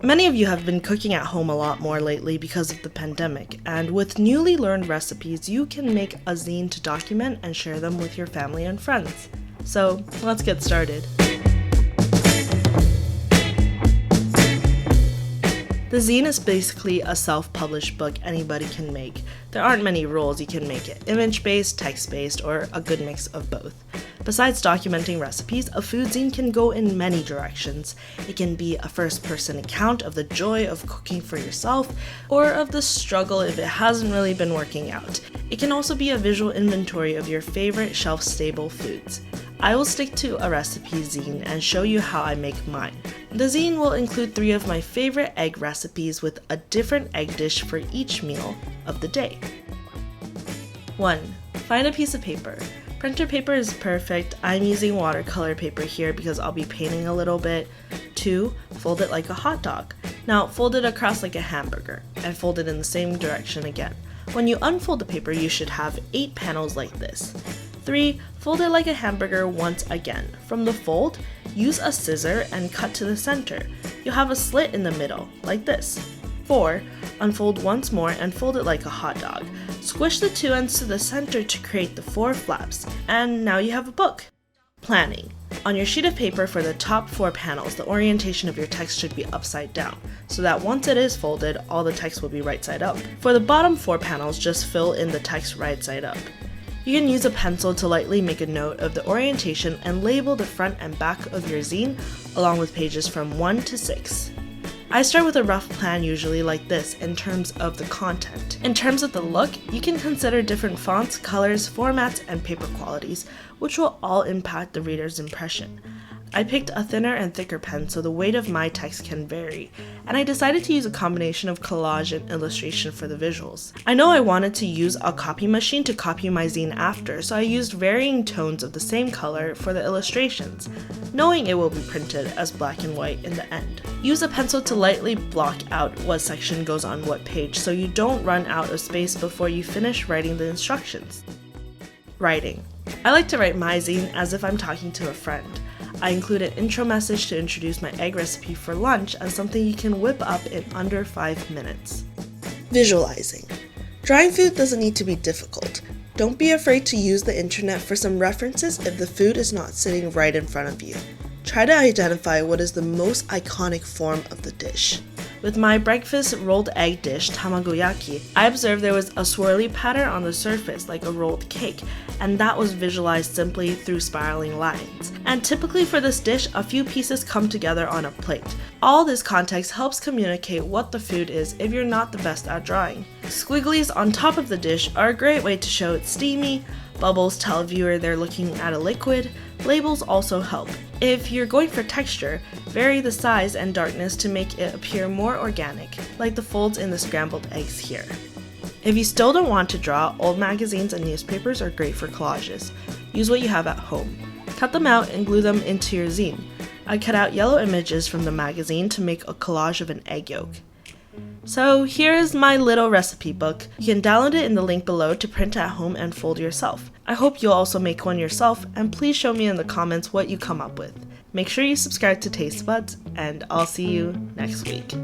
Many of you have been cooking at home a lot more lately because of the pandemic, and with newly learned recipes, you can make a zine to document and share them with your family and friends. So, let's get started. The zine is basically a self-published book anybody can make. There aren't many rules. You can make it image-based, text-based, or a good mix of both. Besides documenting recipes, a food zine can go in many directions. It can be a first-person account of the joy of cooking for yourself, or of the struggle if it hasn't really been working out. It can also be a visual inventory of your favorite shelf-stable foods. I will stick to a recipe zine and show you how I make mine. The zine will include 3 of my favorite egg recipes with a different egg dish for each meal of the day. 1. Find a piece of paper. Printer paper is perfect. I'm using watercolor paper here because I'll be painting a little bit. 2. Fold it like a hot dog. Now fold it across like a hamburger and fold it in the same direction again. When you unfold the paper, you should have 8 panels like this. 3. Fold it like a hamburger once again. From the fold, use a scissor and cut to the center. You'll have a slit in the middle, like this. 4. Unfold once more and fold it like a hot dog. Squish the 2 ends to the center to create the 4 flaps, and now you have a book. Planning. On your sheet of paper for the top 4 panels, the orientation of your text should be upside down, so that once it is folded, all the text will be right side up. For the bottom 4 panels, just fill in the text right side up. You can use a pencil to lightly make a note of the orientation and label the front and back of your zine, along with pages from 1 to 6. I start with a rough plan usually like this in terms of the content. In terms of the look, you can consider different fonts, colors, formats, and paper qualities, which will all impact the reader's impression. I picked a thinner and thicker pen so the weight of my text can vary, and I decided to use a combination of collage and illustration for the visuals. I know I wanted to use a copy machine to copy my zine after, so I used varying tones of the same color for the illustrations, knowing it will be printed as black and white in the end. Use a pencil to lightly block out what section goes on what page so you don't run out of space before you finish writing the instructions. Writing. I like to write my zine as if I'm talking to a friend. I include an intro message to introduce my egg recipe for lunch as something you can whip up in under 5 minutes. Visualizing. Drawing food doesn't need to be difficult. Don't be afraid to use the internet for some references if the food is not sitting right in front of you. Try to identify what is the most iconic form of the dish. With my breakfast rolled egg dish, tamagoyaki, I observed there was a swirly pattern on the surface like a rolled cake, and that was visualized simply through spiraling lines. And typically for this dish, a few pieces come together on a plate. All this context helps communicate what the food is if you're not the best at drawing. Squigglies on top of the dish are a great way to show it's steamy. Bubbles tell a viewer they're looking at a liquid. Labels also help. If you're going for texture, vary the size and darkness to make it appear more organic, like the folds in the scrambled eggs here. If you still don't want to draw, old magazines and newspapers are great for collages. Use what you have at home. Cut them out and glue them into your zine. I cut out yellow images from the magazine to make a collage of an egg yolk. So here's my little recipe book. You can download it in the link below to print at home and fold yourself. I hope you'll also make one yourself, and please show me in the comments what you come up with. Make sure you subscribe to Taste Buds, and I'll see you next week.